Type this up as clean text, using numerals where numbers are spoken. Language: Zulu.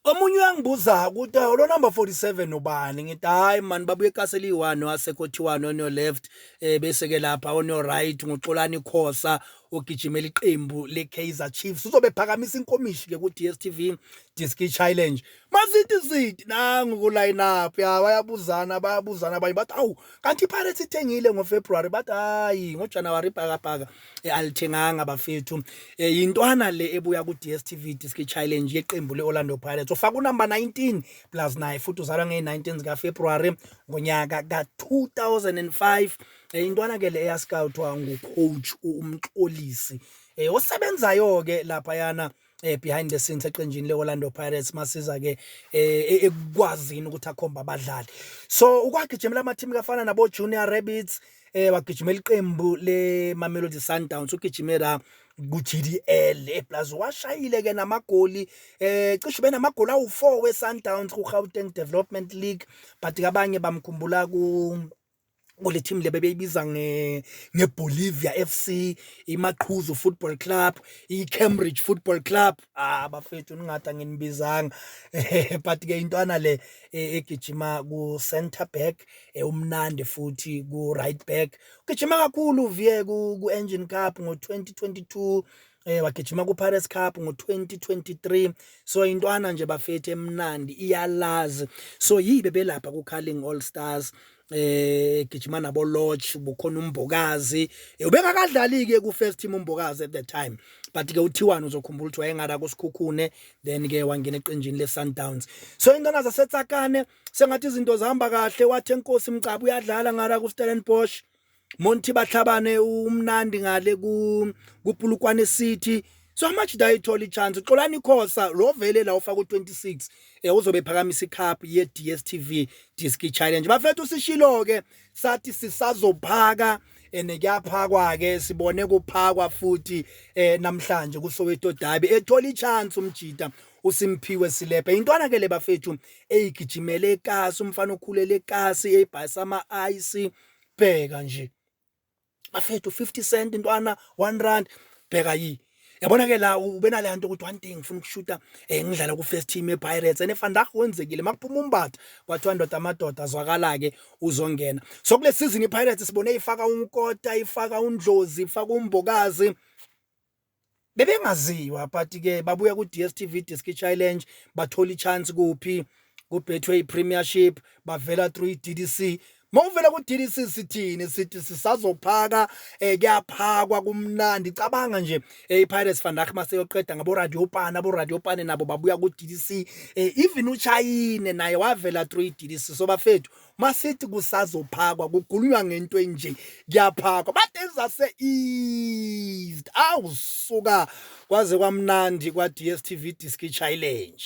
Omunye uyangibuza ukuthi lo number 47 ubani, ngithi hayi man babuye eKaseli 1 wasekothiwani on your left, bese ke lapha on your right nguXolani Khosa ogijimela iqembu leKaizer Chiefs. Uzobe phakamisa inkomishi ke ku DStv Diski Challenge. Masithi nangu ku line up ya bayabuzana abanye bathi awu kanti iPirates ithengile ngoFebruary, bathi hayi ngoJanuary phaka alithenganga bafethu. Yintwana le ebuya ku DStv Diski Challenge yeqembu leOrlando Pirates. Ufaka unumber 19 plus 9 futhi uzalwa nge-19 zika February ngonyaka ka-2005. Intwana ke le eyascoutwa ngucoach uMxolisi osebenzayo ke lapha yana behind the scenes eqenjini leOrlando Pirates masiza ke ekwazini ukuthi akhomba abadlali. So ukwagijimela ama-team kafana nabo Junior Rabbits, wagijimela iqembu le Mamelodi Sundowns, ugijimela ku-GDL plus washayile ke namagoli cishe benamagoli awu4 we-Sundowns ku-Gauteng Development League, but abanye bamkhumbula kule team le bebeyibiza ngeBolivia FC, iMaqhuzu Football Club, iCambridge Football Club. Bafethu ningathi nginibizanga but ke intwana le egijima ku center back, umnandi futhi ku right back. Ugijima kakhulu uviye ku Engine Cup ngo-2022, wagijima ku Pirates Cup ngo-2023. So intwana nje bafethu emnandi iyalazi. So yibe belapha ku Carling All Stars, gijima nabo Lodge, bukhona uMbokazi. Ubengakadlali ke ku first team uMbokazi at the time, but ke uthiwani uzokhumbula ukuthi wayengara kuSikhukhune, then ke wangena eqenjini leSundowns. So intwana zaseTsakane sengathi izinto zihamba kahle, wathi enkosi Mcabu uyadlala ngara kuStellenbosch, Monty Bahlabane umnandi ngale kuPulukwane City. So how much dayithola ichance uXolani Khosa lo vele la ufaka u26 uzobe phakamisa icup ye DStv Diski Challenge. Bafethu sishilo ke sathi sisazophaka nekuyaphakwa ke sibone kuphakwa futhi namhlanje kuSoweto Derby ethola ichance umjita uSimphiwe Silepe. Intwana ke le bafethu eyigijimele eKasi, umfana okhulele eKasi ebhayisa ama ice. Bheka nje bafethu 50 cent intwana 1 rand, bheka yi. Yabona ke la ubena le nto ukuthi one thing ngifuna ukushuta ngidlala ku first team ePirates enefandaga wenzekile makuphuma umbatha kwathiwa ndoda amadoda azwakala ke uzongena. So kule season iPirates sibone ifaka uNkota, ifaka uNdlozi, ifaka uMbokazi, bebengaziwa but ke babuya ku DStv Diski Challenge bathola ichance kuphi ku Betway Premiership, bavela through DDC. Mawuvela ku DDC sithini sithi sisazophaka kuyaphakwa kumnandi. Cabanga nje iPirates fandaga maseyoqeda ngabo Radio Pane nabo babuya ku DDC, even uChayine naye wavela through DDC. So bafethu masithi kusazophakwa kugulunywa ngento enje kuyaphakwa, bathe zase East awusuka kwaze kwamnandi kwa DStv Diski Challenge.